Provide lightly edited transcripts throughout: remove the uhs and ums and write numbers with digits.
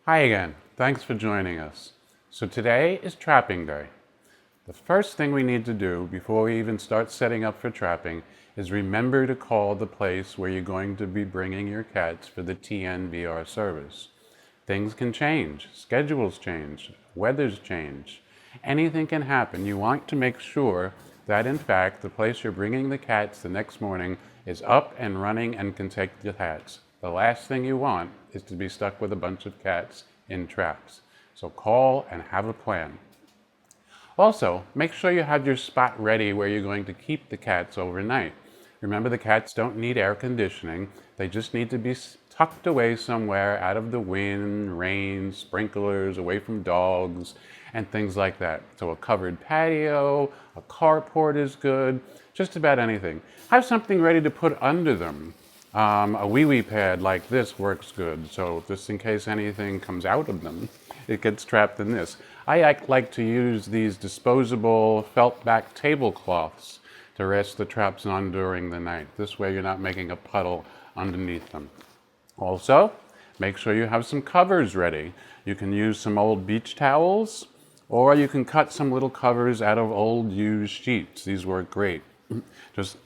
Hi again. Thanks for joining us. So today is trapping day. The first thing we need to do before we even start setting up for trapping is remember to call the place where you're going to be bringing your cats for the TNVR service. Things can change, schedules change, weathers change. Anything can happen. You want to make sure that in fact the place you're bringing the cats the next morning is up and running and can take the cats. The last thing you want is to be stuck with a bunch of cats in traps. So call and have a plan. Also, make sure you have your spot ready where you're going to keep the cats overnight. Remember, the cats don't need air conditioning. They just need to be tucked away somewhere out of the wind, rain, sprinklers, away from dogs, and things like that. So a covered patio, a carport is good, just about anything. Have something ready to put under them. A wee-wee pad like this works good, so just in case anything comes out of them, it gets trapped in this. I like to use these disposable felt back tablecloths to rest the traps on during the night. This way you're not making a puddle underneath them. Also, make sure you have some covers ready. You can use some old beach towels, or you can cut some little covers out of old used sheets. These work great.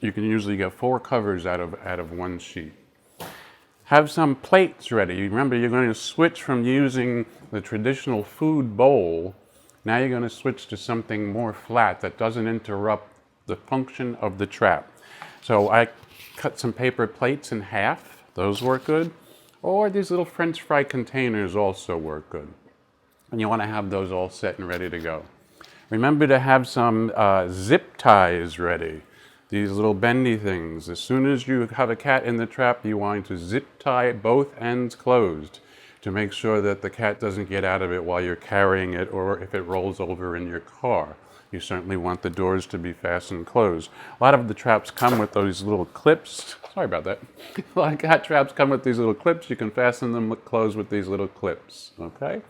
You can usually get 4 covers out of one sheet. Have some plates ready. Remember, you're going to switch from using the traditional food bowl. Now you're going to switch to something more flat that doesn't interrupt the function of the trap. So I cut some paper plates in half. Those work good. Or these little French fry containers also work good. And you want to have those all set and ready to go. Remember to have some zip ties ready. These little bendy things. As soon as you have a cat in the trap, you want to zip tie both ends closed to make sure that the cat doesn't get out of it while you're carrying it, or if it rolls over in your car. You certainly want the doors to be fastened closed. A lot of the traps come with those little clips. Sorry about that. A lot of cat traps come with these little clips. You can fasten them closed with these little clips. Okay?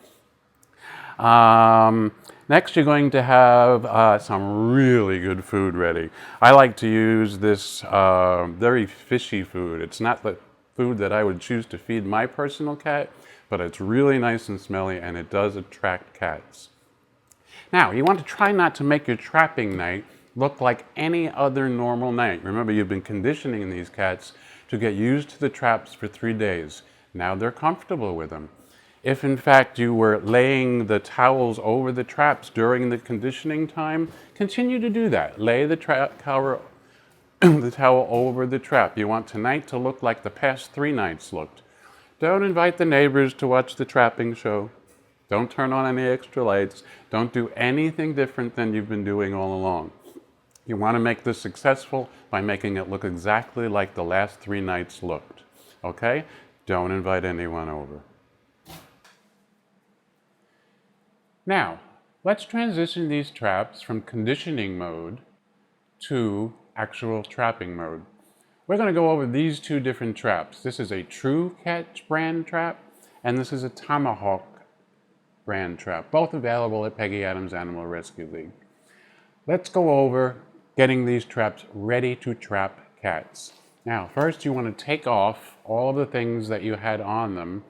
Next, you're going to have some really good food ready. I like to use this very fishy food. It's not the food that I would choose to feed my personal cat, but it's really nice and smelly, and it does attract cats. Now, you want to try not to make your trapping night look like any other normal night. Remember, you've been conditioning these cats to get used to the traps for 3 days. Now they're comfortable with them. If in fact you were laying the towels over the traps during the conditioning time, continue to do that. Lay the towel over the trap. You want tonight to look like the past 3 nights looked. Don't invite the neighbors to watch the trapping show. Don't turn on any extra lights. Don't do anything different than you've been doing all along. You want to make this successful by making it look exactly like the last 3 nights looked. Okay? Don't invite anyone over. Now, let's transition these traps from conditioning mode to actual trapping mode. We're going to go over these 2 different traps. This is a True Catch brand trap, and this is a Tomahawk brand trap, both available at Peggy Adams Animal Rescue League. Let's go over getting these traps ready to trap cats. Now, first you want to take off all of the things that you had on them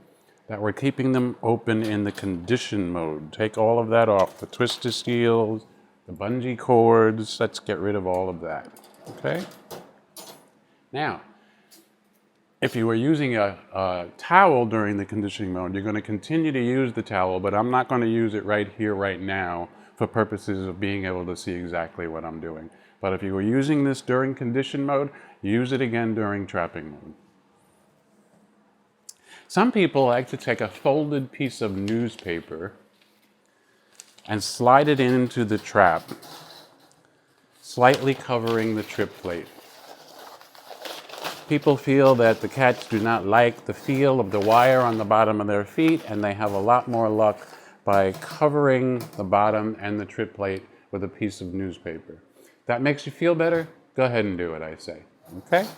that were keeping them open in the condition mode. Take all of that off, the twister seals, the bungee cords. Let's get rid of all of that, okay? Now, if you were using a towel during the conditioning mode, you're going to continue to use the towel, but I'm not going to use it right here, right now, for purposes of being able to see exactly what I'm doing. But if you were using this during condition mode, use it again during trapping mode. Some people like to take a folded piece of newspaper and slide it into the trap, slightly covering the trip plate. People feel that the cats do not like the feel of the wire on the bottom of their feet, and they have a lot more luck by covering the bottom and the trip plate with a piece of newspaper. If that makes you feel better, go ahead and do it, I say. Okay?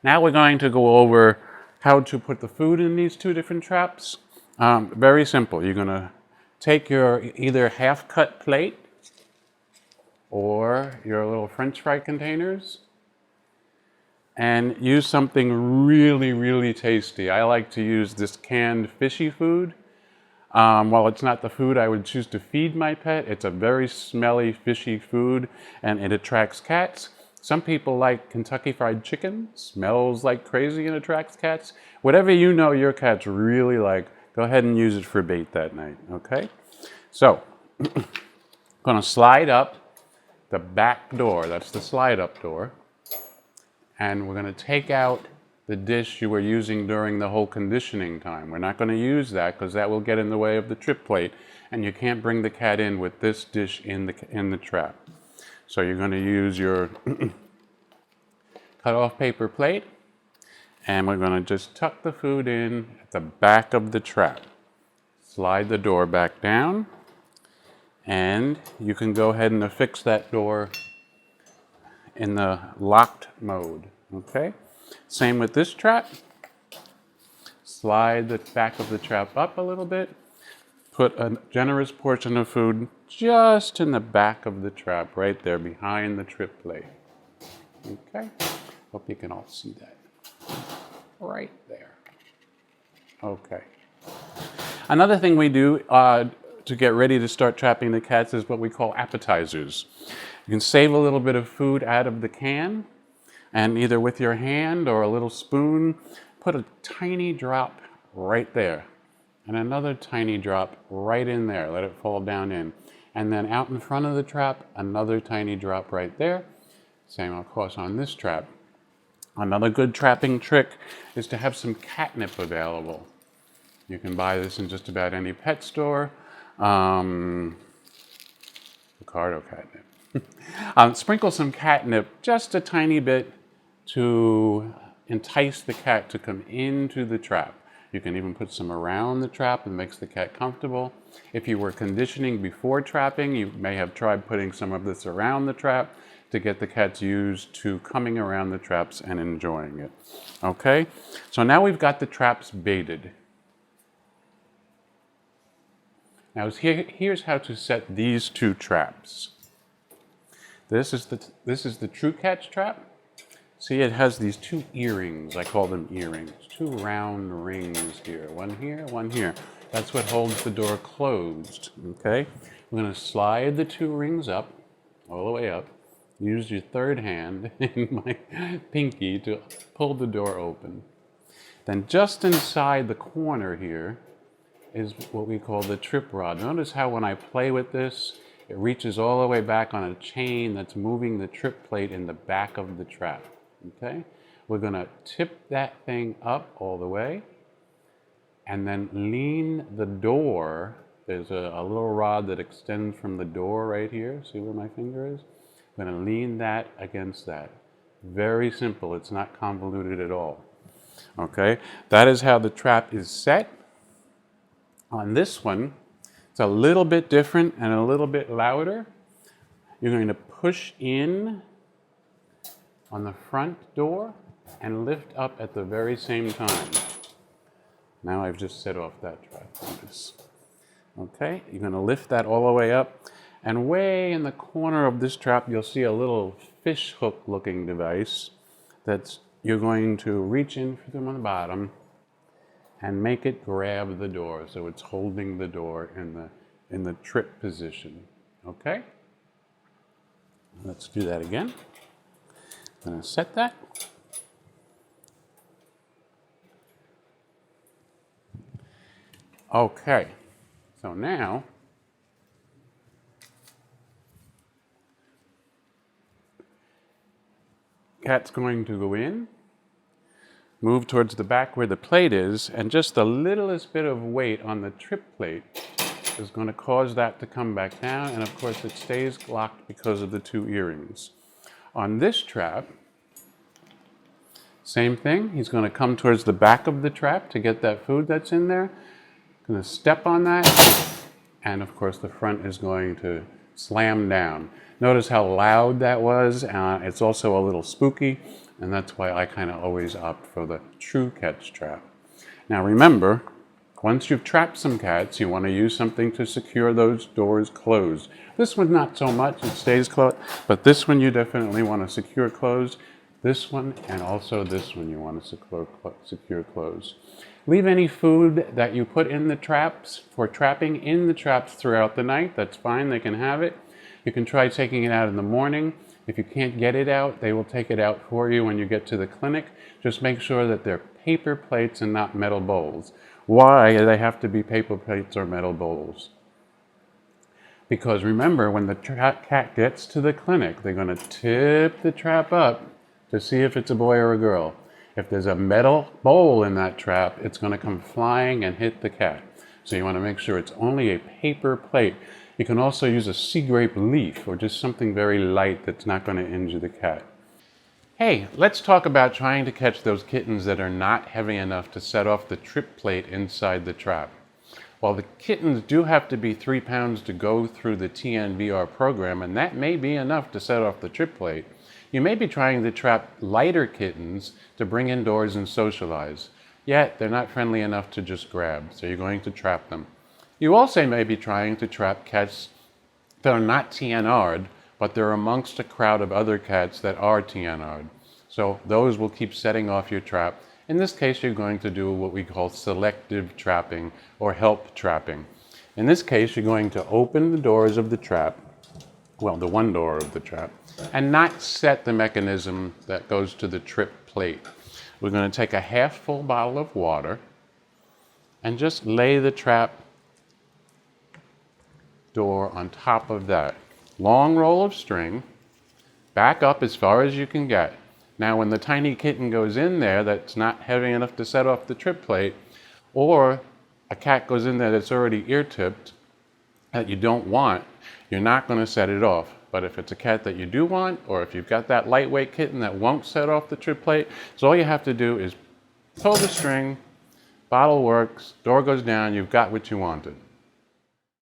Now we're going to go over how to put the food in these 2 different traps. Very simple. You're going to take your either half-cut plate or your little French fry containers, and use something really, really tasty. I like to use this canned fishy food. While it's not the food I would choose to feed my pet, it's a very smelly, fishy food, and it attracts cats. Some people like Kentucky Fried Chicken, smells like crazy and attracts cats. Whatever you know your cats really like, go ahead and use it for bait that night, okay? So, I'm gonna slide up the back door, that's the slide up door, and we're gonna take out the dish you were using during the whole conditioning time. We're not gonna use that because that will get in the way of the trip plate, and you can't bring the cat in with this dish in the trap. So you're gonna use your cut off paper plate, and we're gonna just tuck the food in at the back of the trap. Slide the door back down, and you can go ahead and affix that door in the locked mode, okay? Same with this trap. Slide the back of the trap up a little bit. Put a generous portion of food just in the back of the trap, right there behind the trip plate. Okay? Hope you can all see that. Right there. Okay. Another thing we do to get ready to start trapping the cats is what we call appetizers. You can save a little bit of food out of the can, and either with your hand or a little spoon, put a tiny drop right there, and another tiny drop right in there. Let it fall down in. And then out in front of the trap, another tiny drop right there. Same, of course, on this trap. Another good trapping trick is to have some catnip available. You can buy this in just about any pet store. Ricardo catnip. Sprinkle some catnip, just a tiny bit, to entice the cat to come into the trap. You can even put some around the trap and makes the cat comfortable. If you were conditioning before trapping, you may have tried putting some of this around the trap to get the cats used to coming around the traps and enjoying it. Okay, so now we've got the traps baited. Now here's how to set these two traps. This is the true catch trap. See, it has these two earrings. I call them earrings. Two round rings here. One here, one here. That's what holds the door closed. Okay? We're going to slide the two rings up, all the way up. Use your third hand in my pinky to pull the door open. Then just inside the corner here is what we call the trip rod. Notice how when I play with this, it reaches all the way back on a chain that's moving the trip plate in the back of the trap. Okay? We're going to tip that thing up all the way and then lean the door. There's a little rod that extends from the door right here. See where my finger is? I'm going to lean that against that. Very simple. It's not convoluted at all. Okay? That is how the trap is set. On this one, it's a little bit different and a little bit louder. You're going to push in on the front door and lift up at the very same time. Now I've just set off that trap. Okay, you're going to lift that all the way up, and way in the corner of this trap you'll see a little fish hook looking device that you're going to reach in from the bottom and make it grab the door, so it's holding the door in the trip position. Okay? Let's do that again. I'm going to set that. Okay, so now cat's going to go in, move towards the back where the plate is, and just the littlest bit of weight on the trip plate is going to cause that to come back down, and of course it stays locked because of the two earrings. On this trap, same thing. He's going to come towards the back of the trap to get that food that's in there. Going to step on that, and of course the front is going to slam down. Notice how loud that was. It's also a little spooky, and that's why I kind of always opt for the true catch trap. Now remember, once you've trapped some cats, you want to use something to secure those doors closed. This one not so much, it stays closed, but this one you definitely want to secure closed. This one and also this one you want to secure closed. Leave any food that you put in the traps for trapping in the traps throughout the night. That's fine, they can have it. You can try taking it out in the morning. If you can't get it out, they will take it out for you when you get to the clinic. Just make sure that they're paper plates and not metal bowls. Why do they have to be paper plates or metal bowls? Because remember, when the cat gets to the clinic, they're going to tip the trap up to see if it's a boy or a girl. If there's a metal bowl in that trap, it's going to come flying and hit the cat. So you want to make sure it's only a paper plate. You can also use a sea grape leaf or just something very light that's not going to injure the cat. Hey, let's talk about trying to catch those kittens that are not heavy enough to set off the trip plate inside the trap. While the kittens do have to be 3 pounds to go through the TNVR program, and that may be enough to set off the trip plate, you may be trying to trap lighter kittens to bring indoors and socialize. Yet, they're not friendly enough to just grab, so you're going to trap them. You also may be trying to trap cats that are not TNR'd, but they're amongst a crowd of other cats that are TNR'd. So those will keep setting off your trap. In this case, you're going to do what we call selective trapping or help trapping. In this case, you're going to open the doors of the trap, well, the one door of the trap, and not set the mechanism that goes to the trip plate. We're going to take a half full bottle of water and just lay the trap door on top of that. Long roll of string, back up as far as you can get. Now when the tiny kitten goes in there that's not heavy enough to set off the trip plate, or a cat goes in there that's already ear-tipped that you don't want, you're not going to set it off. But if it's a cat that you do want, or if you've got that lightweight kitten that won't set off the trip plate, so all you have to do is pull the string, bottle works, door goes down, you've got what you wanted.